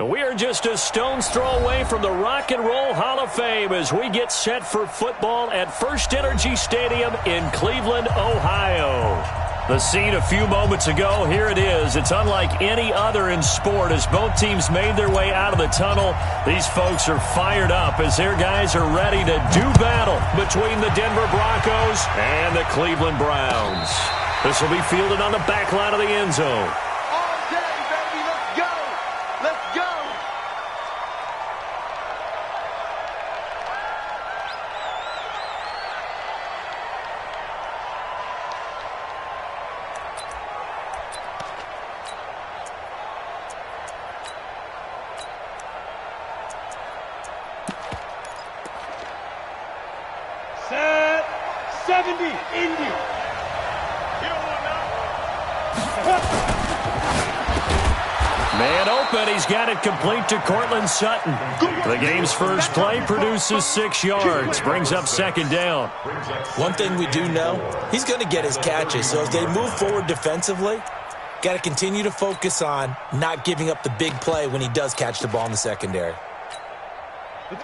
We are just a stone's throw away from the Rock and Roll Hall of Fame as we get set for football at First Energy Stadium in Cleveland, Ohio. The scene a few moments ago, here it is. It's unlike any other in sport as both teams made their way out of the tunnel. These folks are fired up as their guys are ready to do battle between the Denver Broncos and the Cleveland Browns. This will be fielded on the back line of the end zone. Set 70, Indy. Man open, he's got it complete to Cortland Sutton. The game's first play produces 6 yards, brings up second down. One thing we do know, he's going to get his catches. So as they move forward defensively, got to continue to focus on not giving up the big play when he does catch the ball in the secondary.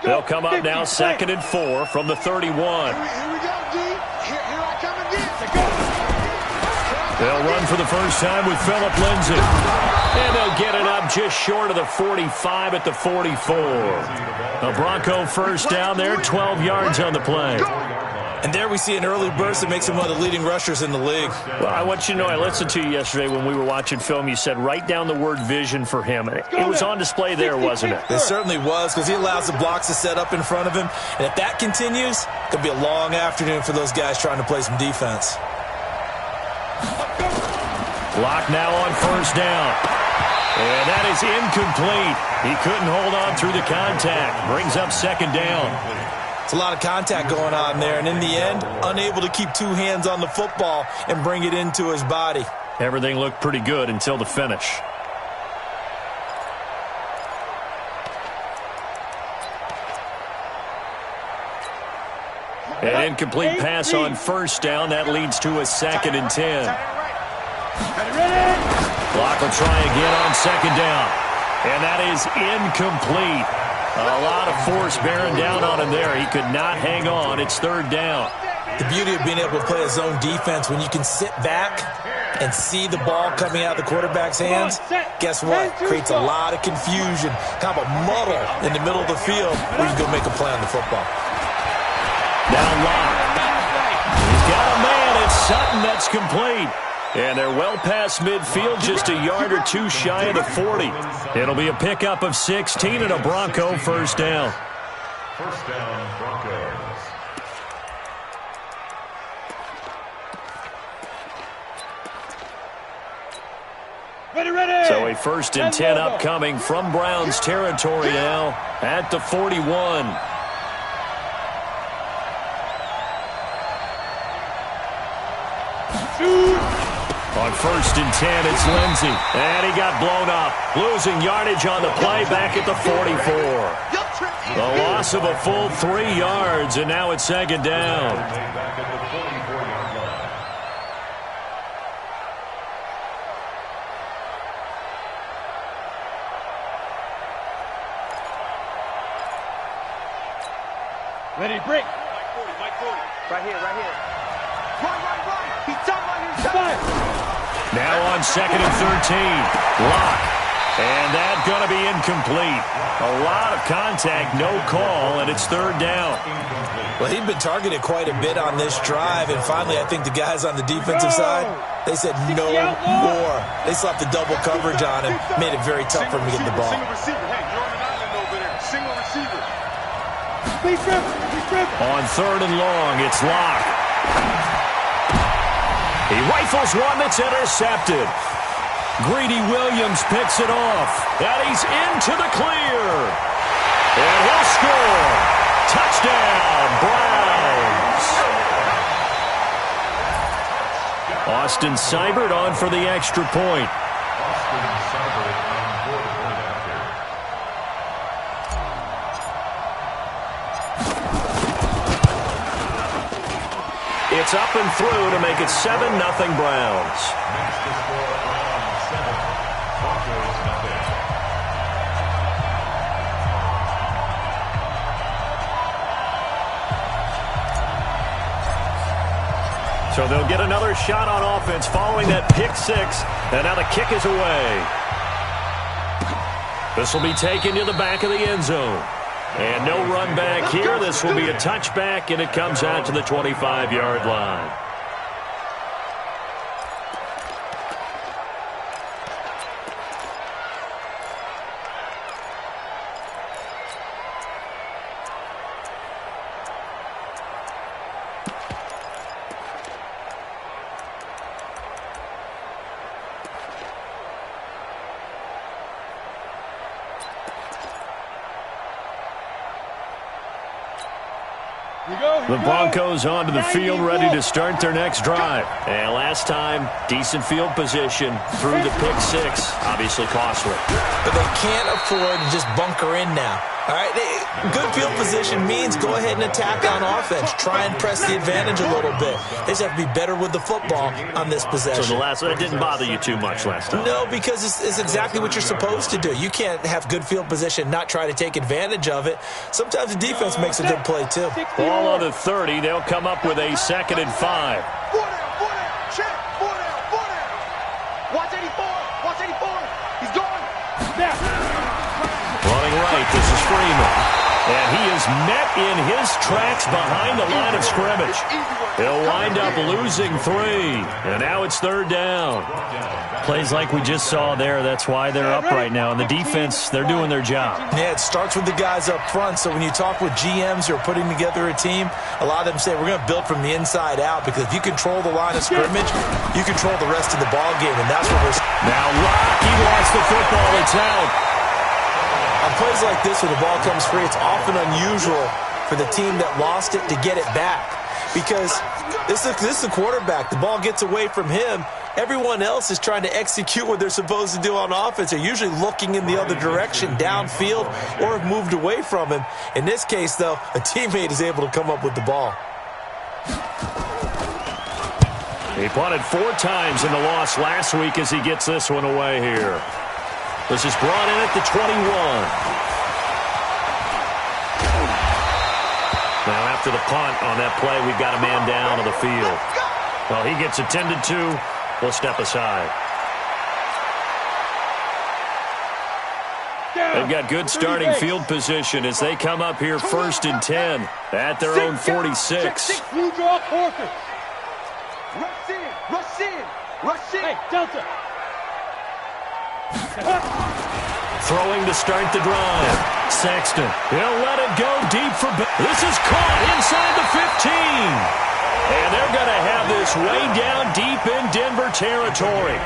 They'll come up now, 2nd and 4 from the 31. Here we go, D. Here I come again. They'll run for the first time with Phillip Lindsay. And they'll get it up just short of the 45 at the 44. A Bronco first down there, 12 yards on the play. And there we see an early burst that makes him one of the leading rushers in the league. Well, I want you to know, I listened to you yesterday when we were watching film. You said write down the word vision for him. It was on display there, wasn't it? It certainly was, because he allows the blocks to set up in front of him. And if that continues, it could be a long afternoon for those guys trying to play some defense. Block now on first down. And that is incomplete. He couldn't hold on through the contact. Brings up second down. It's a lot of contact going on there, and in the end, unable to keep 2 hands on the football and bring it into his body. Everything looked pretty good until the finish. An incomplete pass on first down. That leads to a 2nd and 10. Clock will try again on second down. And that is incomplete. A lot of force bearing down on him there. He could not hang on. It's 3rd down. The beauty of being able to play a zone defense, when you can sit back and see the ball coming out of the quarterback's hands, guess what? Creates a lot of confusion, kind of a muddle in the middle of the field where you go make a play on the football. Now Locke. He's got a man. It's Sutton. That's complete. And they're well past midfield, just a yard or 2 shy of the 40. It'll be a pickup of 16 and a Bronco first down. First down, Broncos. Ready. So a 1st and 10 upcoming from Browns territory now at the 41. On 1st and 10, it's Lindsay. And he got blown up. Losing yardage on the play back at the 44. The loss of a full 3 yards, and now it's 2nd down. Back at the 44-yard line. Ready, break. Mike 40. Right here. Right. He's talking about his Now on 2nd and 13. Locke. And that's going to be incomplete. A lot of contact, no call, and it's 3rd down. Well, he'd been targeted quite a bit on this drive, and finally I think the guys on the defensive side, they said no more. They slapped the double coverage on him, made it very tough for him to get the ball. Single receiver. Hey, Jordan Island over there. Single receiver. On 3rd and long, it's Locke. He rifles one that's intercepted. Greedy Williams picks it off. And he's into the clear. And he'll score. Touchdown, Browns. Austin Seibert on for the extra point. Austin Seibert on board point after. It's up and through to make it 7-0 Browns. Makes the score Browns 7, Broncos nothing. So they'll get another shot on offense following that pick six. And now the kick is away. This will be taken to the back of the end zone. And no run back here. This will be a touchback, and it comes out to the 25-yard line. The Broncos onto the field, ready to start their next drive. And last time, decent field position through the pick six. Obviously costly. But they can't afford to just bunker in now. All right, good field position means go ahead and attack on offense. Try and press the advantage a little bit. They just have to be better with the football on this possession. So the last one, it didn't bother you too much last time? No, because it's exactly what you're supposed to do. You can't have good field position, not try to take advantage of it. Sometimes the defense makes a good play, too. Ball on the 30. They'll come up with a 2nd and 5. Four down, check, four down. Watch 84, watch 84. He's going. Running right, this is Freeman. And he is met in his tracks behind the line of scrimmage. He'll wind up losing 3. And now it's 3rd down. Plays like we just saw there. That's why they're up right now. And the defense, they're doing their job. Yeah, it starts with the guys up front. So when you talk with GMs who are putting together a team, a lot of them say we're going to build from the inside out, because if you control the line of scrimmage, you control the rest of the ball game. And that's what we're... Now Rock, he lost the football. It's out. On plays like this, when the ball comes free, it's often unusual for the team that lost it to get it back, because this is the quarterback. The ball gets away from him. Everyone else is trying to execute what they're supposed to do on offense. They're usually looking in the other direction, downfield, or have moved away from him. In this case, though, a teammate is able to come up with the ball. He punted 4 times in the loss last week as he gets this one away here. This is brought in at the 21. Now after the punt on that play, we've got a man down on the field. Well, he gets attended to. We'll step aside. They've got good starting field position as they come up here 1st and 10 at their own 46. You draw quarters. Rush in, rush in, rush in. Hey, Delta. Throwing to start the drive. Sexton. He'll let it go deep for... This is caught inside the 15. And they're going to have this way down deep in Denver territory.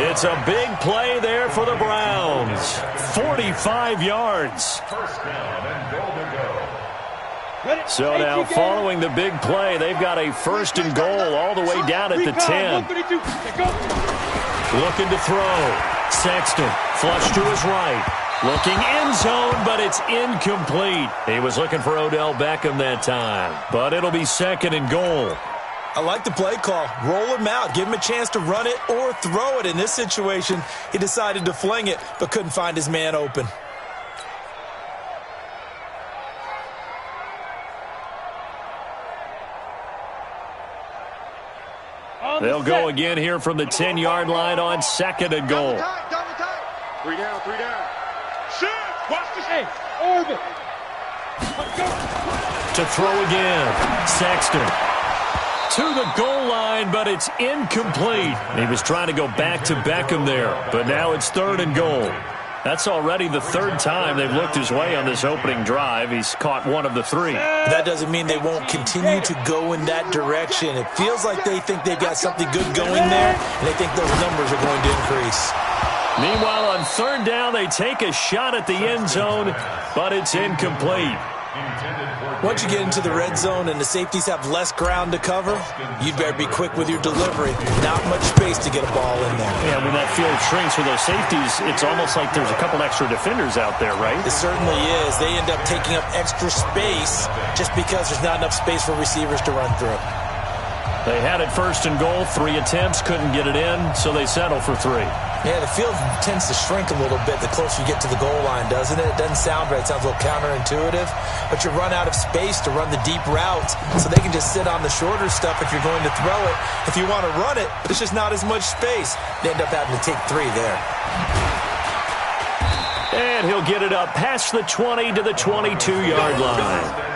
It's a big play there for the Browns. 45 yards. So now following the big play, they've got a 1st and goal all the way down at the 10. Looking to throw. Sexton, flush to his right. Looking end zone, but it's incomplete. He was looking for Odell Beckham that time. But it'll be 2nd and goal. I like the play call. Roll him out. Give him a chance to run it or throw it. In this situation, he decided to fling it, but couldn't find his man open. They'll go again here from the 10-yard line on 2nd and goal. Three down, three down. Shit! Watch this. Hey, orbit. To throw again. Sexton. To the goal line, but it's incomplete. He was trying to go back to Beckham there, but now it's 3rd and goal. That's already the 3rd time they've looked his way on this opening drive. He's caught 1 of the 3. That doesn't mean they won't continue to go in that direction. It feels like they think they've got something good going there, and they think those numbers are going to increase. Meanwhile, on 3rd down, they take a shot at the end zone, but it's incomplete. Once you get into the red zone and the safeties have less ground to cover, you'd better be quick with your delivery. Not much space to get a ball in there. Yeah, when that field shrinks with those safeties, it's almost like there's a couple extra defenders out there, right? It certainly is. They end up taking up extra space just because there's not enough space for receivers to run through. They had it first and goal, 3 attempts, couldn't get it in, so they settle for 3. Yeah, the field tends to shrink a little bit the closer you get to the goal line, doesn't it? It doesn't sound right. It sounds a little counterintuitive. But you run out of space to run the deep routes, so they can just sit on the shorter stuff if you're going to throw it. If you want to run it, there's just not as much space. They end up having to take 3 there. And he'll get it up past the 20 to the 22-yard line.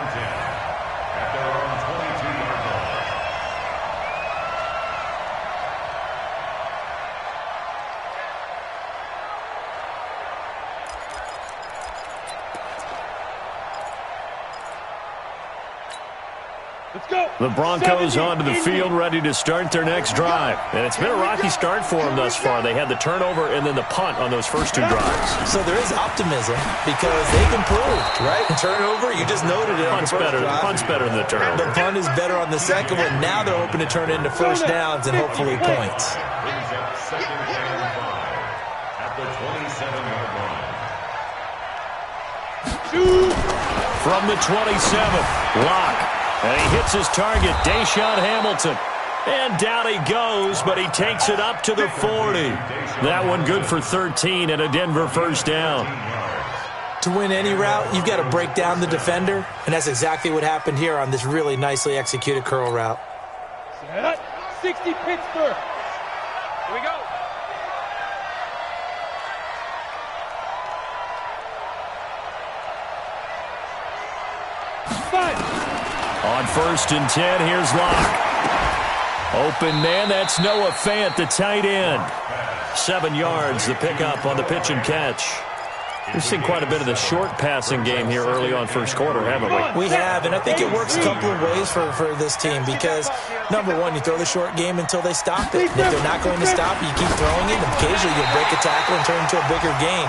The Broncos onto the field, ready to start their next drive. And it's been a rocky start for them thus far. They had the turnover and then the punt on those first 2 drives. So there is optimism because they've improved, right? Turnover, you just noted it. Punt's better than the turnover. The punt is better on the second one. Now they're hoping to turn it into first downs and hopefully points. Brings up 2nd and 5 at the 27-yard line. From the 27th, Locke. And he hits his target, Deshaun Hamilton. And down he goes, but he takes it up to the 40. That one good for 13 and a Denver first down. To win any route, you've got to break down the defender, and that's exactly what happened here on this really nicely executed curl route. 60 Pittsburgh. Here we go. On 1st and 10, here's Locke. Open man, that's Noah Fant, the tight end. 7 yards, the pickup on the pitch and catch. We've seen quite a bit of the short passing game here early on first quarter, haven't we? We have, and I think it works a couple of ways for this team because, number one, you throw the short game until they stop it. And if they're not going to stop it, you keep throwing it, and occasionally you'll break a tackle and turn it into a bigger game.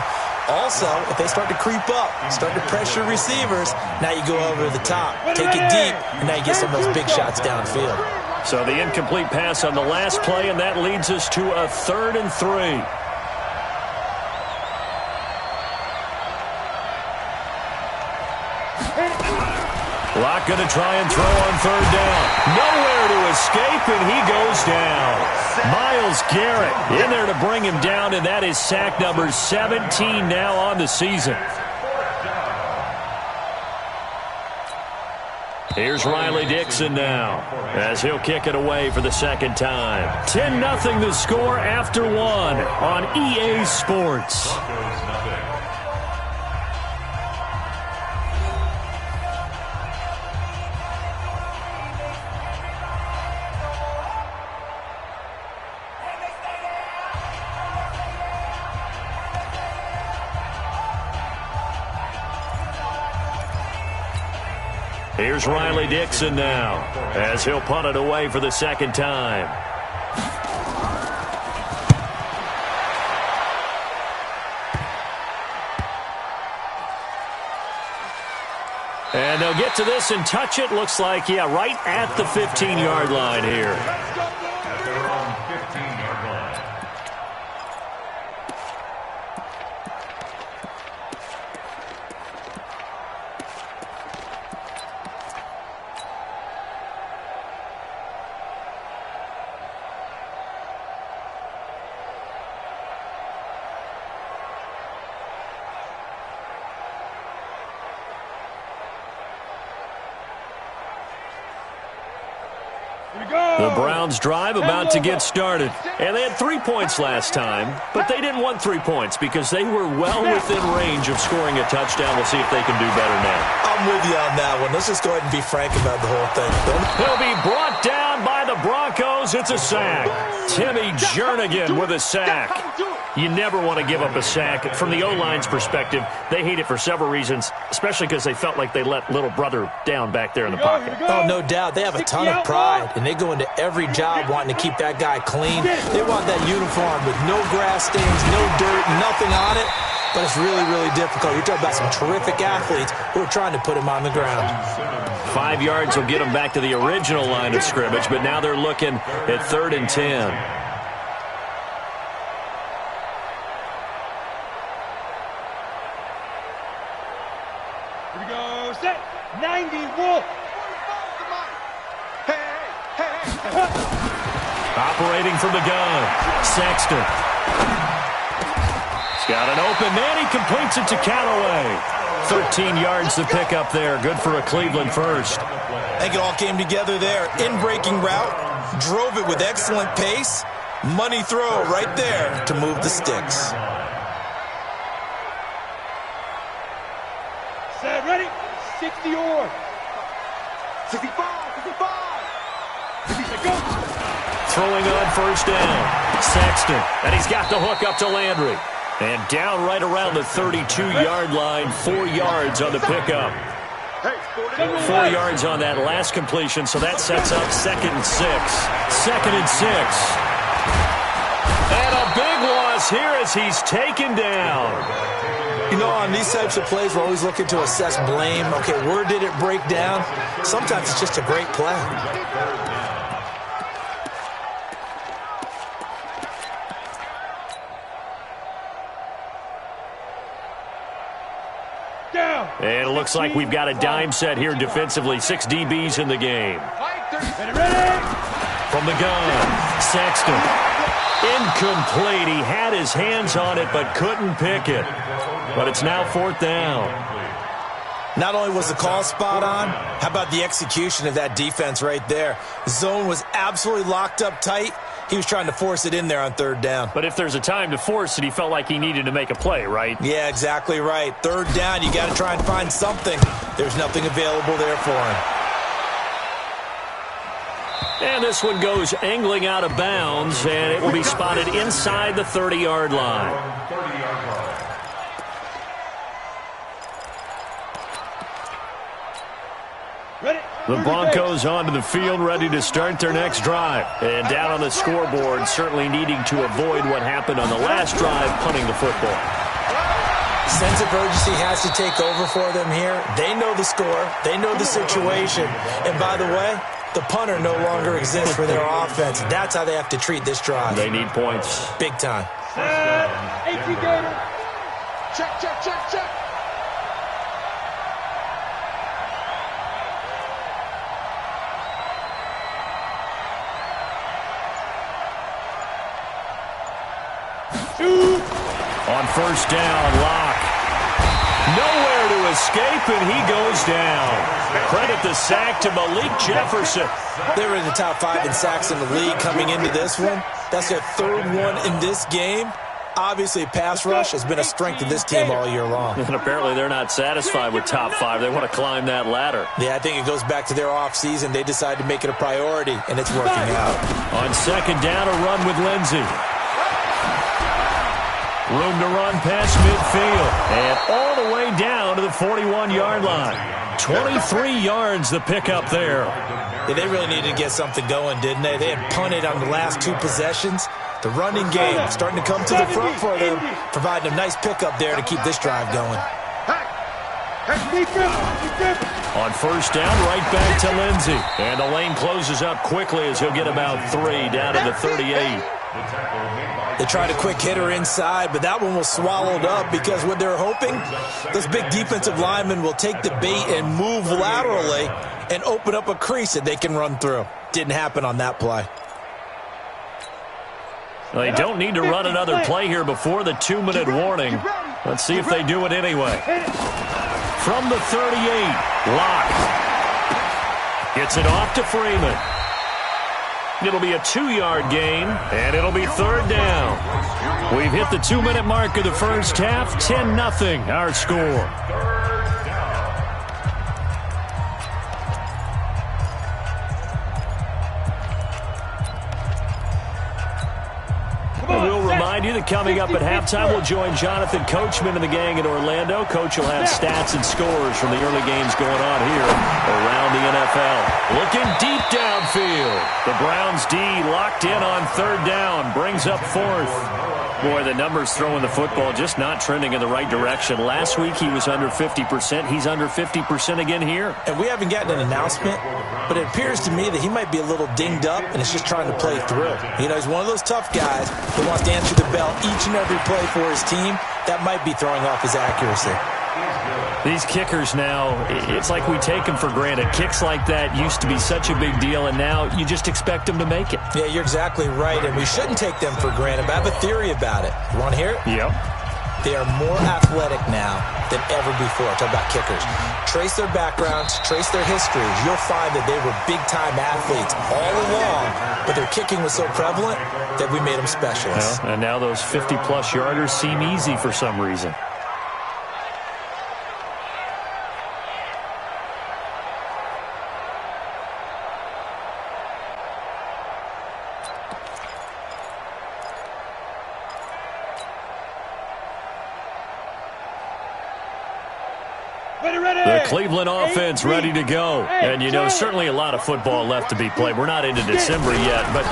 Also, if they start to creep up, start to pressure receivers, now you go over the top, take it deep, and now you get some of those big shots downfield. So the incomplete pass on the last play, and that leads us to a 3rd and 3. Locke going to try and throw on 3rd down. Nowhere to escape, and he goes down. Myles Garrett in there to bring him down, and that is sack number 17 now on the season. Here's Riley Dixon now as he'll kick it away for the second time. 10-0 the score after 1 on EA Sports. Here's Riley Dixon now as he'll punt it away for the second time. And they'll get to this and touch it. Looks like, yeah, right at the 15-yard line here. At their own 15-yard line. The Browns drive about to get started. And they had 3 points last time, but they didn't want 3 points because they were well within range of scoring a touchdown. We'll see if they can do better now. I'm with you on that one. Let's just go ahead and be frank about the whole thing. He'll be brought down by the Broncos. It's a sack. Timmy Jernigan with a sack. You never want to give up a sack. From the O-line's perspective, they hate it for several reasons, especially because they felt like they let little brother down back there in the pocket. Oh, no doubt. They have a ton of pride, and they go into every job wanting to keep that guy clean. They want that uniform with no grass stains, no dirt, nothing on it. But it's really, really difficult. You're talking about some terrific athletes who are trying to put him on the ground. 5 yards will get them back to the original line of scrimmage, but now they're looking at 3rd and 10. Here we go, set, 90, Wolf. Hey, Operating from the gun, Sexton. He's got an open man. He completes it to Callaway. 13 yards to pick up there. Good for a Cleveland first. I think it all came together there. In-breaking route, drove it with excellent pace. Money throw right there to move the sticks. Set, ready? 60 or 65, 65. Go. Throwing on first down. Sexton. And he's got the hook up to Landry. And down right around the 32-yard line. 4 yards on the pickup. 4 yards on that last completion, so that sets up 2nd and 6. 2nd and 6. And a big loss here as he's taken down. You know, on these types of plays, we're always looking to assess blame. Okay, where did it break down? Sometimes it's just a great play. And it looks like we've got a dime set here defensively. 6 DBs in the game. From the gun, Sexton. Incomplete. He had his hands on it but couldn't pick it. But it's now 4th down. Not only was the call spot on, how about the execution of that defense right there? Zone was absolutely locked up tight. He was trying to force it in there on 3rd down. But if there's a time to force it, he felt like he needed to make a play, right? Yeah, exactly right. 3rd down, you got to try and find something. There's nothing available there for him. And this one goes angling out of bounds, and it will be spotted inside the 30-yard line. The Broncos onto the field, ready to start their next drive. And down on the scoreboard, certainly needing to avoid what happened on the last drive, punting the football. Sense of urgency has to take over for them here. They know the score. They know the situation. And by the way, the punter no longer exists for their offense. That's how they have to treat this drive. They need points. Big time. Check, check, check, check. On first down, Locke. Nowhere to escape, and he goes down. Credit the sack to Malik Jefferson. They were in the top 5 in sacks in the league coming into this one. That's their 3rd one in this game. Obviously, pass rush has been a strength of this team all year long. And apparently they're not satisfied with top 5. They want to climb that ladder. Yeah, I think it goes back to their offseason. They decided to make it a priority, and it's working out. On 2nd down, a run with Lindsey. Room to run past midfield. And all the way down to the 41-yard line. 23 yards the pickup there. Yeah, they really needed to get something going, didn't they? They had punted on the last 2 possessions. The running game starting to come to the front for them, providing a nice pickup there to keep this drive going. On first down, right back to Lindsey. And the lane closes up quickly as he'll get about 3 down to the 38. They tried a quick hitter inside, but that one was swallowed up because what they're hoping, those big defensive linemen will take the bait and move laterally and open up a crease that they can run through. Didn't happen on that play. They don't need to run another play here before the 2-minute warning. Let's see if they do it anyway. From the 38, Locke. Gets it off to Freeman. It'll be a 2-yard gain, and it'll be 3rd down. We've hit the 2-minute mark of the first half. 10-0 our score. We'll remind you that coming up at halftime, we'll join Jonathan Coachman and the gang in Orlando. Coach will have stats and scores from the early games going on here around the NFL. Looking deep downfield. The Browns D locked in on 3rd down. Brings up 4th. Boy, the numbers throwing the football just not trending in the right direction. Last week he was under 50%. He's under 50% again here. And we haven't gotten an announcement, but it appears to me that he might be a little dinged up and is just trying to play through. You know, he's one of those tough guys who wants to answer the bell each and every play for his team. That might be throwing off his accuracy. These kickers now, it's like we take them for granted. Kicks like that used to be such a big deal, and now you just expect them to make it. Yeah, you're exactly right, and we shouldn't take them for granted, but I have a theory about it. You want to hear it? Yep. They are more athletic now than ever before. Talk about kickers. Trace their backgrounds, trace their histories. You'll find that they were big-time athletes all along, but their kicking was so prevalent that we made them specialists. Well, and now those 50-plus yarders seem easy for some reason. The Cleveland offense ready to go. And, you know, certainly a lot of football left to be played. We're not into December yet, but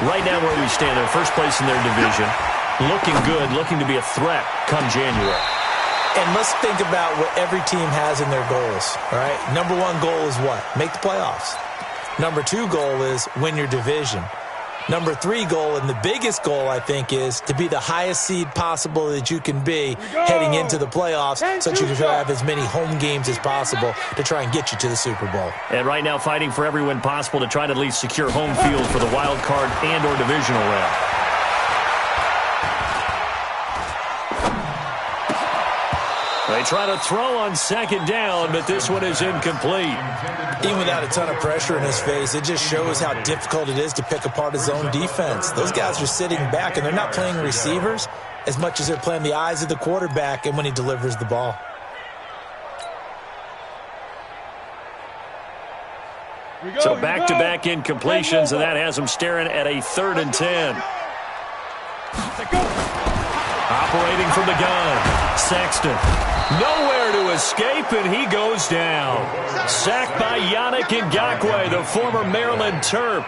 right now where we stand, they're first place in their division. Looking good, looking to be a threat come January. And let's think about what every team has in their goals, all right? Number one goal is what? Make the playoffs. Number two goal is win your division. Number three goal, and the biggest goal, I think, is to be the highest seed possible that you can be heading into the playoffs so that you can have as many home games as possible to try and get you to the Super Bowl. And right now fighting for every win possible to try to at least secure home field for the wild card and or divisional round. They try to throw on second down, but this one is incomplete. Even without a ton of pressure in his face, it just shows how difficult it is to pick apart his own defense. Those guys are sitting back, and they're not playing receivers as much as they're playing the eyes of the quarterback and when he delivers the ball. So back-to-back incompletions, and that has them staring at a 3rd and 10. Operating from the gun, Sexton. Nowhere to escape, and he goes down. Sacked by Yannick Ngakoue, the former Maryland Terp.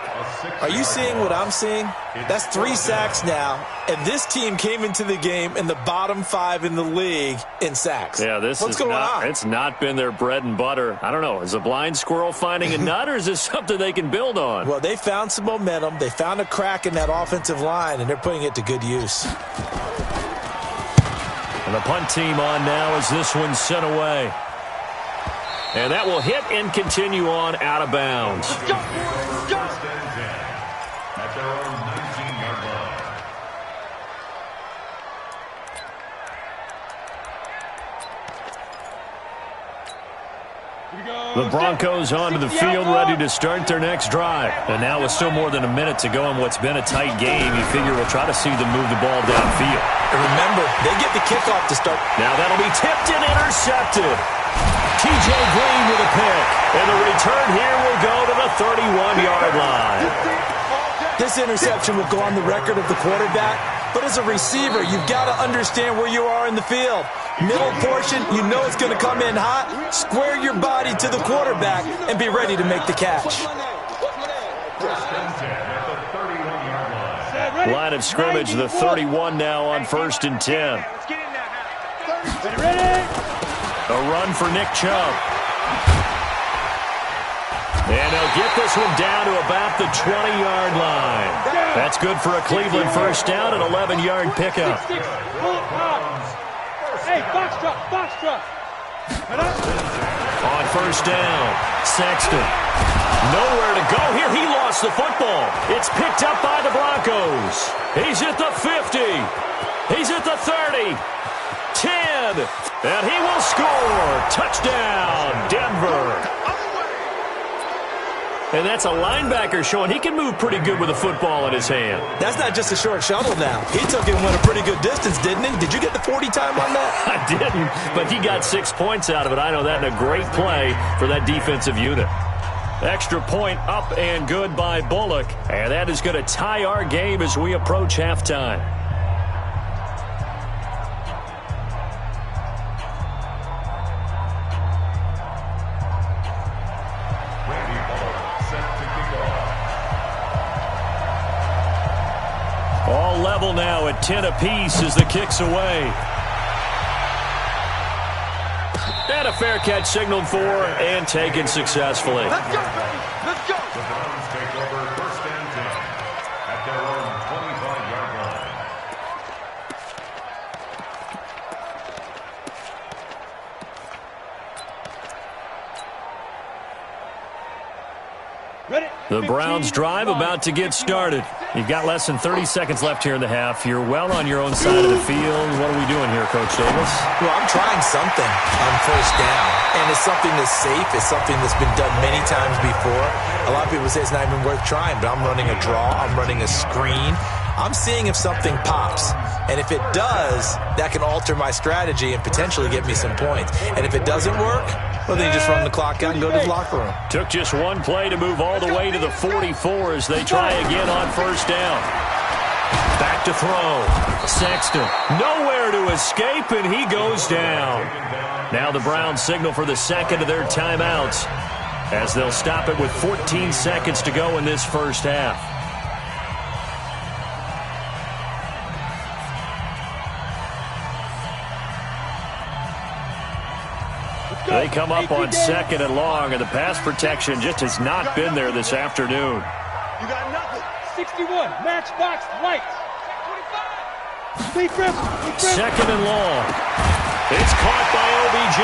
Are you seeing what I'm seeing? That's 3 sacks now, and this team came into the game in the bottom 5 in the league in sacks. Yeah, what's going on? It's not been their bread and butter. I don't know. Is a blind squirrel finding a nut, or is this something they can build on? Well, they found some momentum. They found a crack in that offensive line, and they're putting it to good use. And the punt team on now as this one's sent away. And that will hit and continue on out of bounds. At their own 19-yard line. The Broncos onto the field, ready to start their next drive. And now with still more than a minute to go in what's been a tight game, you figure we'll try to see them move the ball downfield. And remember, they get the kickoff to start. Now that'll be tipped and intercepted. T.J. Green with a pick. And the return here will go to the 31-yard line. This interception will go on the record of the quarterback, but as a receiver, you've got to understand where you are in the field. Middle portion, you know it's going to come in hot. Square your body to the quarterback and be ready to make the catch. Line of scrimmage, the 31 now on 1st and 10. A run for Nick Chubb. And they'll get this one down to about the 20-yard line. That's good for a Cleveland first down, an 11-yard pickup. Hey, box truck. On first down, Sexton. Nowhere to go here. He lost the football. It's picked up by the Broncos. He's at the 50. He's at the 30. 10. And he will score. Touchdown, Denver. And that's a linebacker showing he can move pretty good with a football in his hand. That's not just a short shuttle now. He took it and went a pretty good distance, didn't he? Did you get the 40 time on that? I didn't, but he got 6 points out of it. I know that, and a great play for that defensive unit. Extra point up and good by Bullock. And that is going to tie our game as we approach halftime. All level now at 10 apiece as the kick's away. And a fair catch signaled for and taken successfully. Let's go, baby. Let's go. The Browns take over 1st and 10 at their own 25-yard line. The Browns drive about to get started. You've got less than 30 seconds left here in the half. You're well on your own side of the field. What are we doing here, Coach Davis? Well, I'm trying something on first down, and it's something that's safe. It's something that's been done many times before. A lot of people say it's not even worth trying, but I'm running a draw. I'm running a screen. I'm seeing if something pops, and if it does, that can alter my strategy and potentially get me some points. And if it doesn't work, well, then you just run the clock out and go to the locker room. Took just one play to move all the way to the 44 as they try again on first down. Back to throw. Sexton, nowhere to escape, and he goes down. Now the Browns signal for the second of their timeouts as they'll stop it with 14 seconds to go in this first half. They come up on second and long, and the pass protection just has not been there this afternoon. You got nothing. 61, matchbox lights. 25. Second and long. It's caught by OBJ.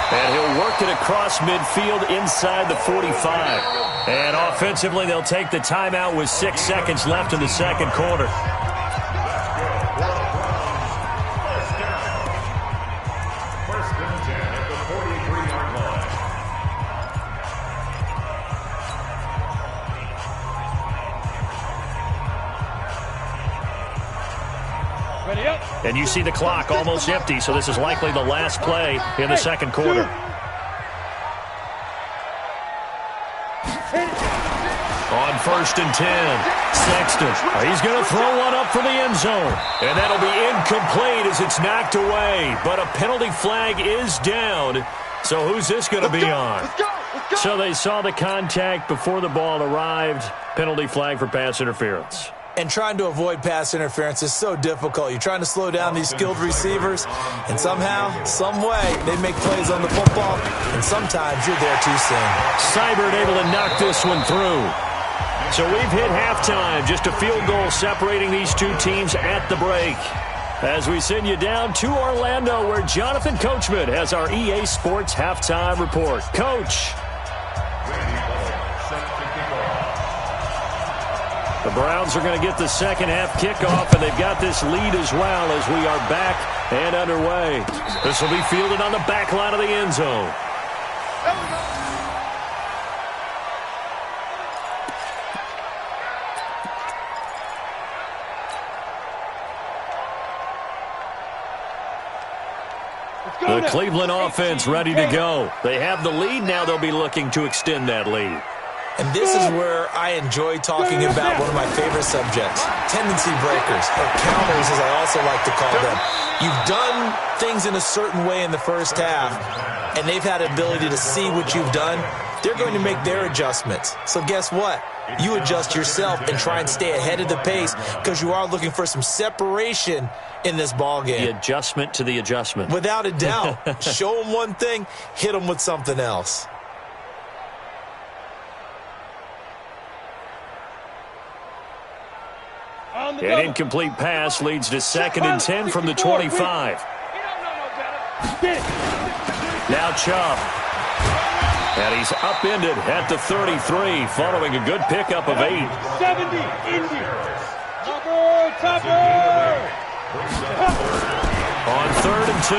And he'll work it across midfield inside the 45. And offensively, they'll take the timeout with 6 seconds left in the second quarter. And you see the clock almost empty, so this is likely the last play in the second quarter. On first and 10, Sexton. He's going to throw one up for the end zone. And that'll be incomplete as it's knocked away. But a penalty flag is down. So who's this going to be on? Let's go. So they saw the contact before the ball arrived. Penalty flag for pass interference. And trying to avoid pass interference is so difficult. You're trying to slow down these skilled receivers, and somehow, some way, they make plays on the football, and sometimes you're there too soon. Seibert able to knock this one through. So we've hit halftime, just a field goal separating these two teams at the break. As we send you down to Orlando, where Jonathan Coachman has our EA Sports halftime report. Coach. The Browns are going to get the second half kickoff, and they've got this lead as well as we are back and underway. This will be fielded on the back line of the end zone. The Cleveland offense ready to go. They have the lead. Now they'll be looking to extend that lead. And this is where I enjoy talking about one of my favorite subjects, tendency breakers, or counters as I also like to call them. You've done things in a certain way in the first half, and they've had an ability to see what you've done. They're going to make their adjustments. So guess what? You adjust yourself and try and stay ahead of the pace because you are looking for some separation in this ball game. The adjustment to the adjustment. Without a doubt. Show them one thing, hit them with something else. An incomplete pass leads to second and 10 from the 25. Now Chubb. And he's upended at the 33 following a good pickup of 8. 70, Indy. Topper. On third and 2,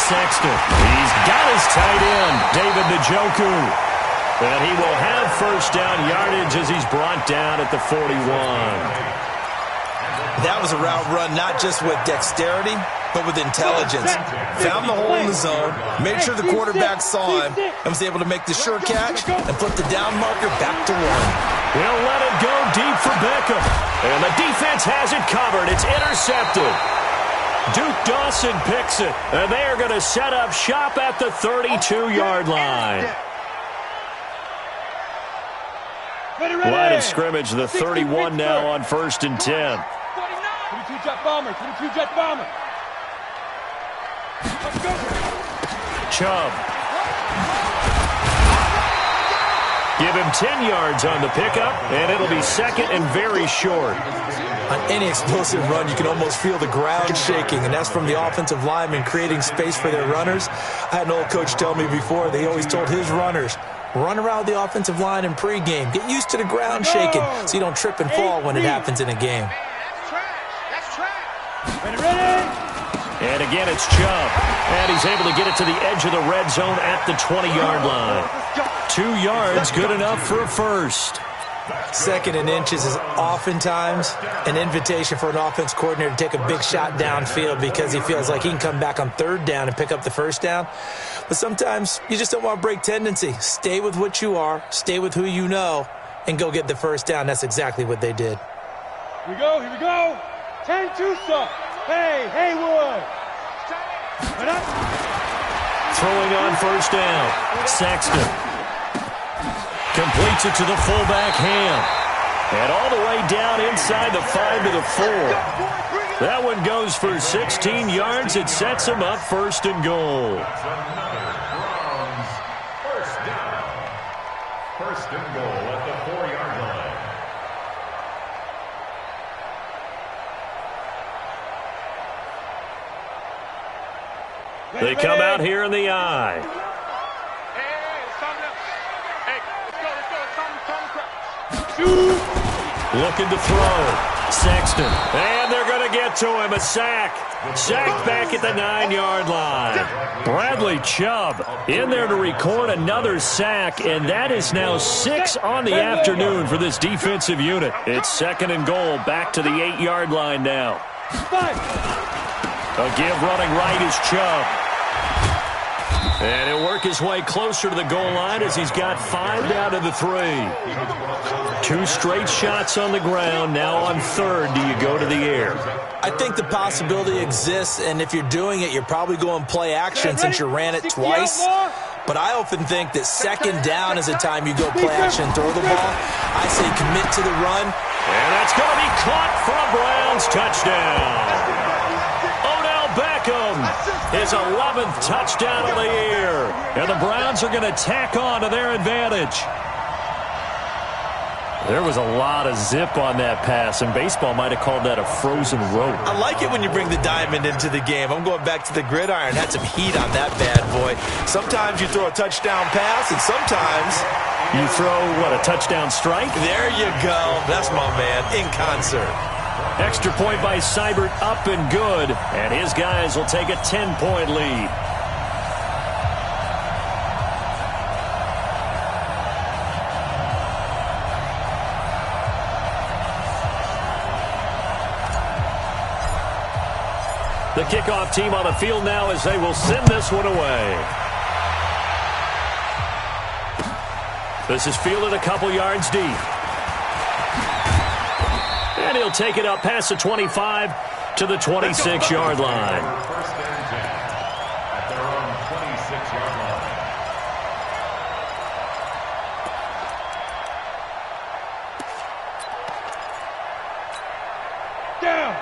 Sexton. He's got his tight end, David Njoku. And he will have first down yardage as he's brought down at the 41. That was a route run not just with dexterity, but with intelligence. Found the hole in the zone, made sure the quarterback saw him, and was able to make the sure catch and put the down marker back to 1. He'll let it go deep for Beckham. And the defense has it covered. It's intercepted. Duke Dawson picks it. And they are going to set up shop at the 32-yard line. Line of scrimmage, the 31 now on first and 10. 22 jet bomber, 22 jet bomber. Let's go. Chubb. Give him 10 yards on the pickup, and it'll be second and very short. On any explosive run, you can almost feel the ground shaking, and that's from the offensive linemen creating space for their runners. I had an old coach tell me before that he always told his runners, Run around the offensive line in pregame. Get used to the ground shaking so you don't trip and fall when it happens in a game. That's trash. That's trash. Ready? And again, it's Chubb. And he's able to get it to the edge of the red zone at the 20-yard line. 2 yards, good enough for a first. 2nd and inches is oftentimes an invitation for an offense coordinator to take a big shot downfield because he feels like he can come back on 3rd down and pick up the 1st down. But sometimes you just don't want to break tendency. Stay with what you are, stay with who you know, and go get the 1st down. That's exactly what they did. Here we go, here we go. 10-2 stop. Hey, Haywood. Throwing on 1st down. Sexton completes it to the fullback Ham. And all the way down inside the 5 to the 4. That one goes for 16 yards. It sets him up 1st and goal. First down. 1st and goal at the 4-yard line. They come out here in the eye. Looking to throw. Sexton. And they're going to get to him. A sack. Sacked back at the 9-yard line. Bradley Chubb in there to record another sack, and that is now 6 on the afternoon for this defensive unit. It's 2nd and goal, back to the 8-yard line now. A give running right is Chubb. And he'll work his way closer to the goal line as he's got 5 down to the 3. 2 straight shots on the ground. Now on 3rd, do you go to the air? I think the possibility exists, and if you're doing it, you're probably going play action since you ran it twice. But I often think that 2nd down is the time you go play action and throw the ball. I say commit to the run. And that's going to be caught for a Browns touchdown. Beckham, his 11th touchdown of the year. And the Browns are going to tack on to their advantage. There was a lot of zip on that pass, and baseball might have called that a frozen rope. I like it when you bring the diamond into the game. I'm going back to the gridiron. Had some heat on that bad boy. Sometimes you throw a touchdown pass, and sometimes you throw, what, a touchdown strike? There you go. That's my man, in concert. Extra point by Seibert, up and good. And his guys will take a 10-point lead. The kickoff team on the field now as they will send this one away. This is fielded a couple yards deep. And he'll take it up past the 25 to the 26-yard line. 1st and 10 at their own 26-yard line.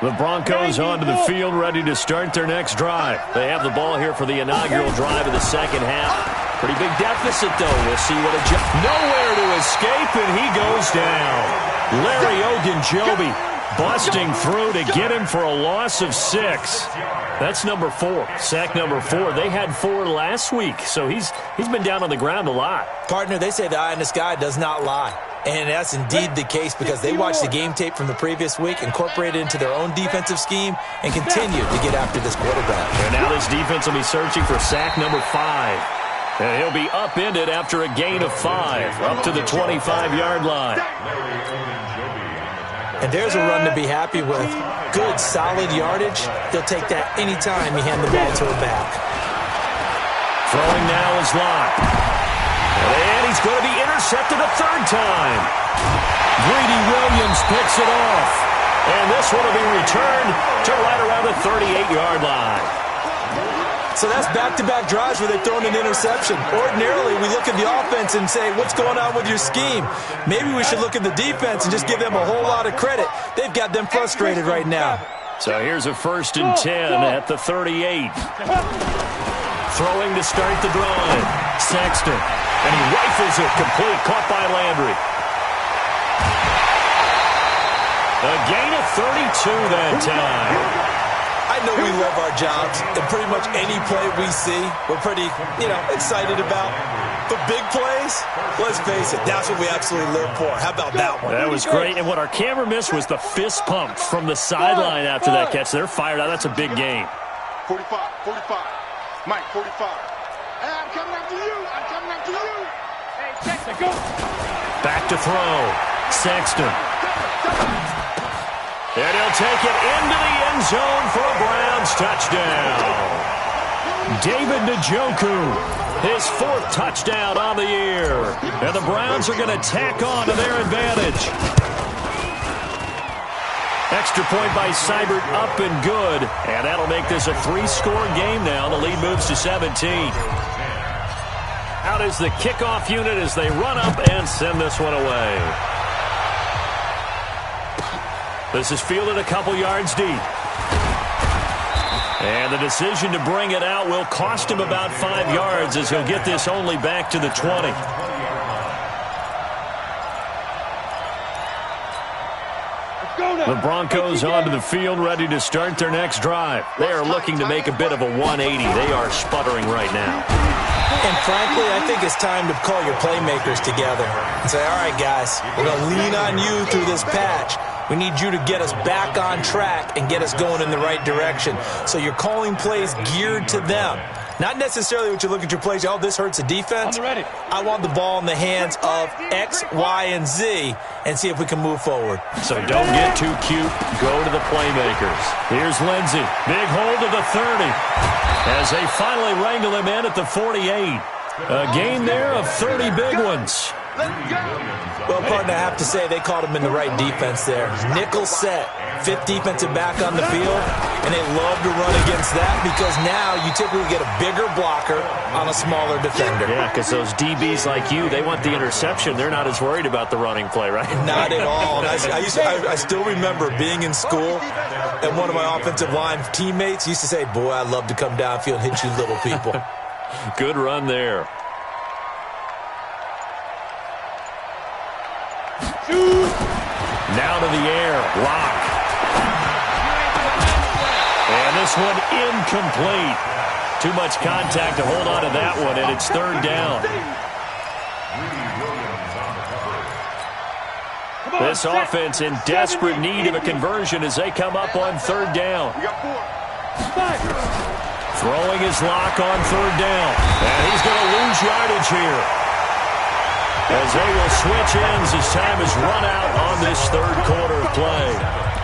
The Broncos onto the field, ready to start their next drive. They have the ball here for the inaugural drive of the 2nd half. Pretty big deficit, though. We'll see what nowhere to escape, and he goes down. Larry Ogunjobi busting through to get him for a loss of 6. That's number 4, sack number 4. They had 4 last week, so he's been down on the ground a lot. Partner, they say the eye in the sky does not lie. And that's indeed the case because they watched the game tape from the previous week, incorporated it into their own defensive scheme, and continue to get after this quarterback. And now this defense will be searching for sack number 5. And he'll be upended after a gain of 5, up to the 25-yard line. And there's a run to be happy with. Good, solid yardage. He'll take that anytime you hand the ball to a back. Throwing now is Locke. And he's going to be intercepted a 3rd time. Greedy Williams picks it off. And this one will be returned to right around the 38-yard line. So that's back-to-back drives where they've thrown an interception. Ordinarily, we look at the offense and say, what's going on with your scheme? Maybe we should look at the defense and just give them a whole lot of credit. They've got them frustrated right now. So here's a 1st and 10 at the 38. Throwing to start the drive. Sexton. And he rifles it complete. Caught by Landry. A gain of 32 that time. I know we love our jobs, and pretty much any play we see, we're pretty, excited about. But big plays, let's face it, that's what we absolutely live for. How about that one? That was great. And what our camera missed was the fist pump from the sideline after that catch. They're fired out. That's a big game. 45, 45. Mike, 45. Hey, I'm coming after you. I'm coming after you. Hey, Sexton, go. Back to throw. Sexton. And he'll take it into the end zone for a Browns touchdown. David Njoku, his 4th touchdown on the year. And the Browns are going to tack on to their advantage. Extra point by Seibert, up and good. And that'll make this a 3-score game now. The lead moves to 17. Out is the kickoff unit as they run up and send this one away. This is fielded a couple yards deep. And the decision to bring it out will cost him about 5 yards as he'll get this only back to the 20. The Broncos onto the field, ready to start their next drive. They are looking to make a bit of a 180. They are sputtering right now. And frankly, I think it's time to call your playmakers together and say, all right, guys, we're going to lean on you through this patch. We need you to get us back on track and get us going in the right direction. So you're calling plays geared to them. Not necessarily what you look at your plays, oh, this hurts the defense. I want the ball in the hands of X, Y, and Z and see if we can move forward. So don't get too cute. Go to the playmakers. Here's Lindsey. Big hold of the 30 as they finally wrangle him in at the 48. A gain there of 30 big ones. Well, partner, I have to say they caught him in the right defense there. Nickel set, 5th defensive back on the field, and they love to run against that because now you typically get a bigger blocker on a smaller defender. Yeah, because those DBs like you, they want the interception. They're not as worried about the running play, right? Not at all. And I still remember being in school, and one of my offensive line teammates used to say, boy, I'd love to come downfield and hit you little people. Good run there. Now to the air. Lock. And this one incomplete. Too much contact to hold on to that one, and it's 3rd down. This offense in desperate need of a conversion as they come up on 3rd down. Throwing his lock on 3rd down. And he's going to lose yardage here, as they will switch ends as time is run out on this 3rd quarter of play.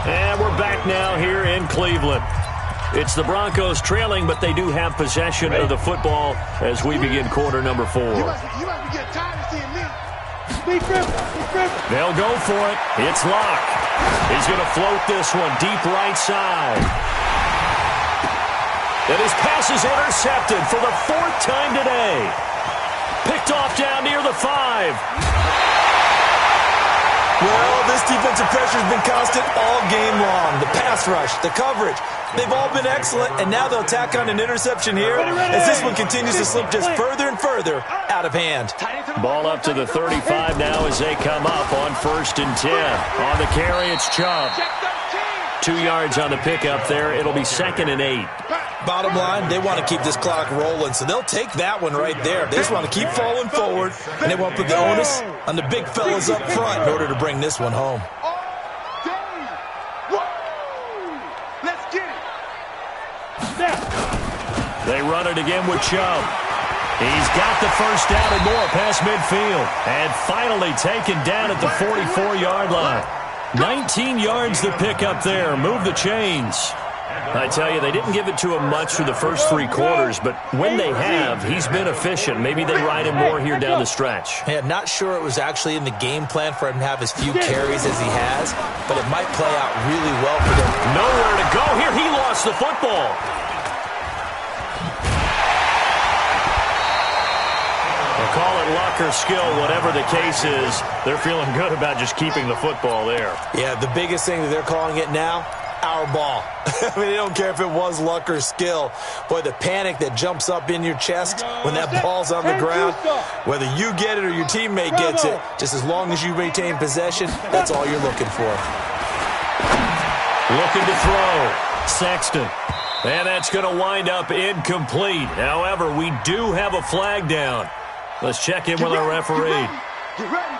And we're back now here in Cleveland. It's the Broncos trailing, but they do have possession of the football as we begin quarter number 4. You must be getting tired of seeing me. They'll go for it. It's Locke. He's going to float this one deep right side. And his pass is intercepted for the 4th time today. Picked off down near the 5. Well, this defensive pressure has been constant all game long. The pass rush, the coverage, they've all been excellent, and now they'll tack on an interception here as this one continues to slip just further and further out of hand. Ball up to the 35 now as they come up on 1st and 10. On the carry, it's Chubb. 2 yards on the pickup there. It'll be 2nd and 8. Bottom line, they want to keep this clock rolling, so they'll take that one right there. They just want to keep falling forward, and they want to put the onus on the big fellas up front in order to bring this one home. Let's get it. They run it again with Chubb. He's got the 1st down and more past midfield. And finally taken down at the 44-yard line. 19 yards to pick up there. Move the chains. I tell you, they didn't give it to him much through the first 3 quarters, but when they have, he's been efficient. Maybe they ride him more here down the stretch. Yeah, not sure it was actually in the game plan for him to have as few carries as he has, but it might play out really well for them. Nowhere to go here. He lost the football. They'll call it luck or skill, whatever the case is. They're feeling good about just keeping the football there. Yeah, the biggest thing that they're calling it now, our ball. I mean, they don't care if it was luck or skill. Boy, the panic that jumps up in your chest when that ball's on the ground, whether you get it or your teammate gets it, just as long as you maintain possession, that's all you're looking for. Looking to throw. Sexton. And that's going to wind up incomplete. However, we do have a flag down. Let's check in with our referee. Get ready.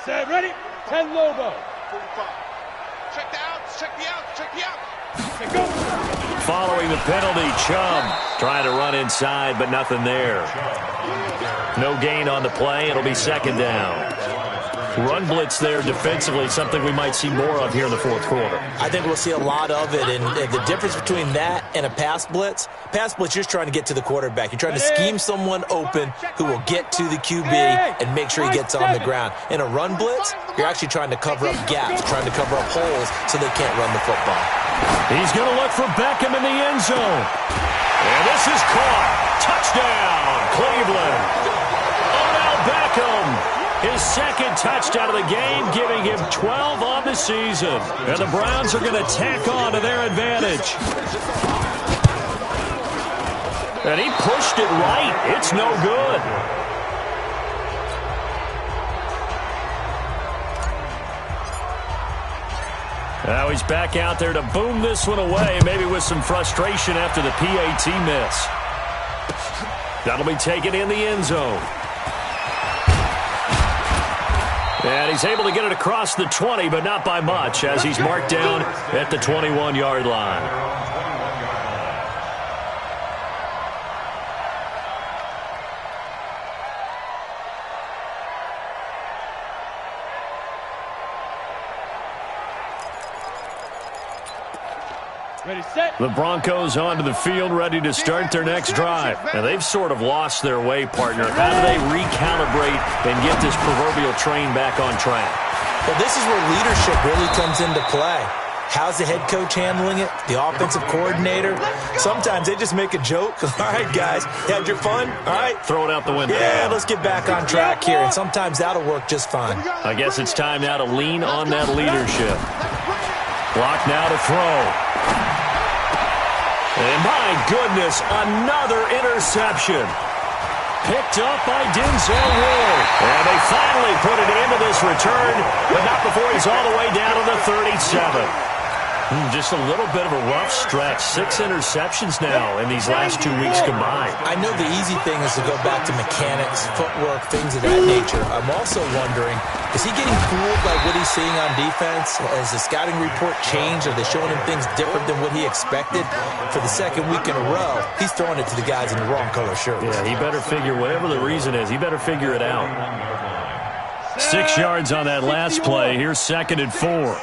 Set, ready? 10 logo. 45. Check the outs. Check the outs. Check the outs. Okay, go. Following the penalty, Chubb trying to run inside, but nothing there. No gain on the play. It'll be second down. Run blitz there defensively, something we might see more of here in the fourth quarter. I think we'll see a lot of it, and the difference between that and a pass blitz, you're just trying to get to the quarterback. You're trying to scheme someone open who will get to the QB and make sure he gets on the ground. In a run blitz, you're actually trying to cover up gaps, trying to cover up holes so they can't run the football. He's going to look for Beckham in the end zone. And this is caught. Touchdown, Cleveland. Odell Beckham. His second touchdown of the game, giving him 12 on the season. And the Browns are going to tack on to their advantage. And he pushed it right. It's no good. Now he's back out there to boom this one away, maybe with some frustration after the PAT miss. That'll be taken in the end zone. And he's able to get it across the 20, but not by much, as he's marked down at the 21-yard line. Ready, set. The Broncos onto the field, ready to start their next drive. And they've sort of lost their way, partner. How do they recalibrate and get this proverbial train back on track? Well, this is where leadership really comes into play. How's the head coach handling it? The offensive coordinator? Sometimes they just make a joke. All right, guys, had your fun? All right. Throw it out the window. Yeah, let's get back on track here. And sometimes that'll work just fine. I guess it's time now to lean on that leadership. Block now to throw. And my goodness, another interception. Picked up by Denzel Ward. And they finally put it into this return, but not before he's all the way down to the 37. Just a little bit of a rough stretch. 6 interceptions now in these last 2 weeks combined. I know the easy thing is to go back to mechanics, footwork, things of that nature. I'm also wondering, is he getting fooled by what he's seeing on defense? Has the scouting report changed? Are they showing him things different than what he expected? For the second week in a row, he's throwing it to the guys in the wrong color shirts. Yeah, he better figure, whatever the reason is, he better figure it out. 6 yards on that last play. Here's 2nd and 4.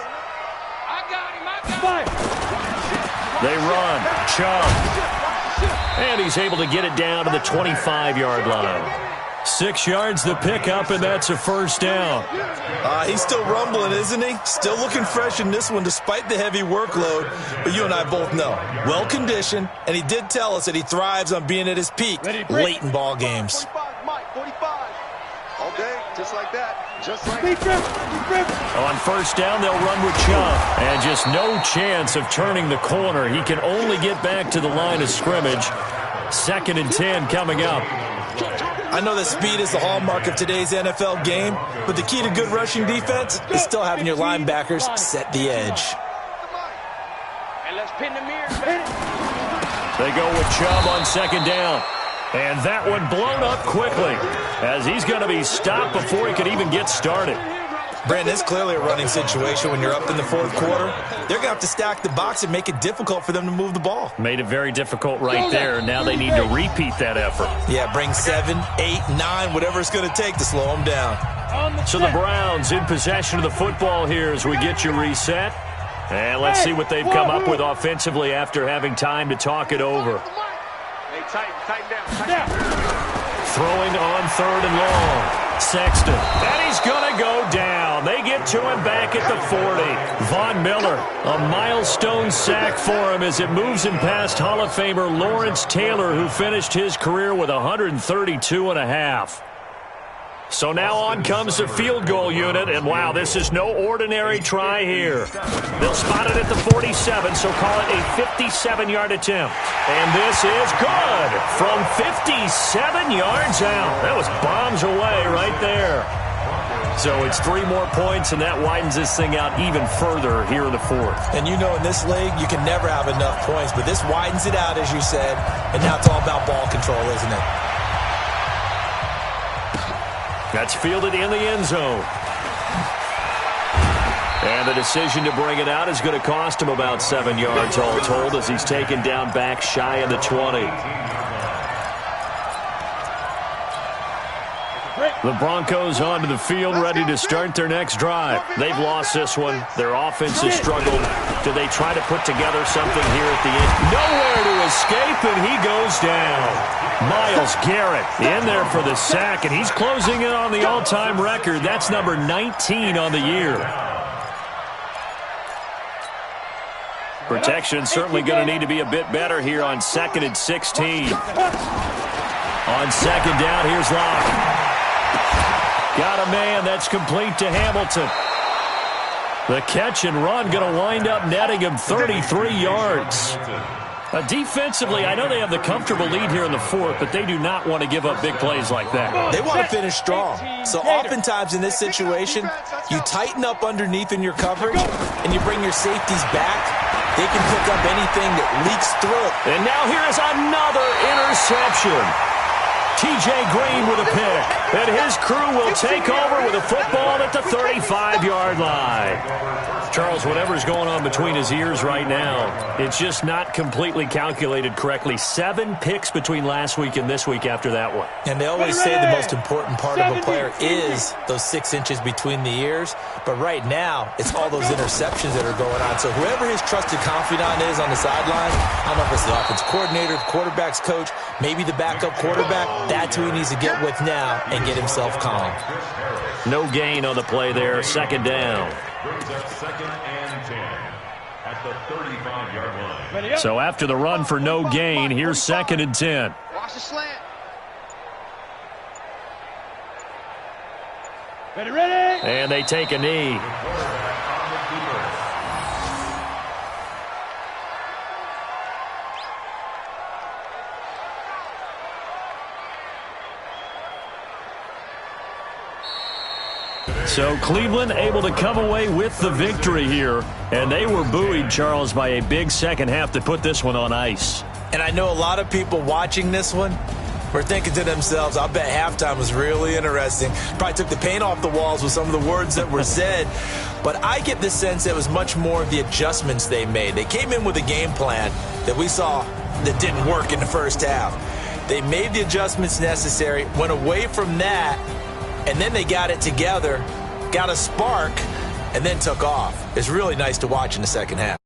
They run. Chubb. And he's able to get it down to the 25-yard line. 6 yards the pickup, and that's a first down. He's still rumbling, isn't he? Still looking fresh in this one despite the heavy workload. But you and I both know, well-conditioned, and he did tell us that he thrives on being at his peak late in ball games. 45, Mike, 45. All day, just like that. Just like that. On first down, they'll run with Chubb. And just no chance of turning the corner. He can only get back to the line of scrimmage. 2nd and 10 coming up. I know that speed is the hallmark of today's NFL game, but the key to good rushing defense is still having your linebackers set the edge. And let's pin the mirror. They go with Chubb on 2nd down. And that one blown up quickly as he's going to be stopped before he could even get started. Brandon, it's clearly a running situation when you're up in the 4th quarter. They're going to have to stack the box and make it difficult for them to move the ball. Made it very difficult right there. Now they need to repeat that effort. Yeah, bring 7, 8, 9, whatever it's going to take to slow them down. So the Browns in possession of the football here as we get you reset. And let's see what they've come up with offensively after having time to talk it over. Hey, tighten down. Throwing on 3rd and long. Sexton. And he's going to go down. They get to him back at the 40. Von Miller, a milestone sack for him as it moves him past Hall of Famer Lawrence Taylor, who finished his career with 132.5. So now on comes the field goal unit, and wow, this is no ordinary try here. They'll spot it at the 47, so call it a 57-yard attempt. And this is good from 57 yards out. That was bombs away right there. So it's 3 more points, and that widens this thing out even further here in the fourth. And you know in this league, you can never have enough points, but this widens it out, as you said, and now it's all about ball control, isn't it? That's fielded in the end zone. And the decision to bring it out is going to cost him about 7 yards all told as he's taken down back shy of the 20. The Broncos onto the field, ready to start their next drive. They've lost this one. Their offense has struggled. Do they try to put together something here at the end? Nowhere to escape, and he goes down. Myles Garrett in there for the sack, and he's closing in on the all-time record. That's number 19 on the year. Protection certainly going to need to be a bit better here on 2nd and 16. On 2nd down, here's Locke. Got a man that's complete to Hamilton. The catch and run going to wind up netting him 33 yards. Defensively, I know they have the comfortable lead here in the fourth, but they do not want to give up big plays like that. They want to finish strong. So oftentimes in this situation, you tighten up underneath in your coverage, and you bring your safeties back. They can pick up anything that leaks through. And now here is another interception. T.J. Green with a pick, and his crew will take over with a football at the 35-yard line. Charles, whatever's going on between his ears right now, it's just not completely calculated correctly. 7 picks between last week and this week after that one. And they always say the most important part of a player is those 6 inches between the ears. But right now, it's all those interceptions that are going on. So whoever his trusted confidant is on the sideline, I don't know if it's the offense coordinator, the quarterback's coach, maybe the backup quarterback, that's who he needs to get with now and get himself calm. No gain on the play there. 2nd down. Brings up 2nd and 10 at the 35-yard line. So after the run for no gain, here's 2nd and 10. Watch the slant. Ready? And they take a knee. So Cleveland able to come away with the victory here. And they were buoyed, Charles, by a big second half to put this one on ice. And I know a lot of people watching this one were thinking to themselves, I bet halftime was really interesting. Probably took the paint off the walls with some of the words that were said. But I get the sense it was much more of the adjustments they made. They came in with a game plan that we saw that didn't work in the first half. They made the adjustments necessary, went away from that, and then they got it together, got a spark, and then took off. It's really nice to watch in the second half.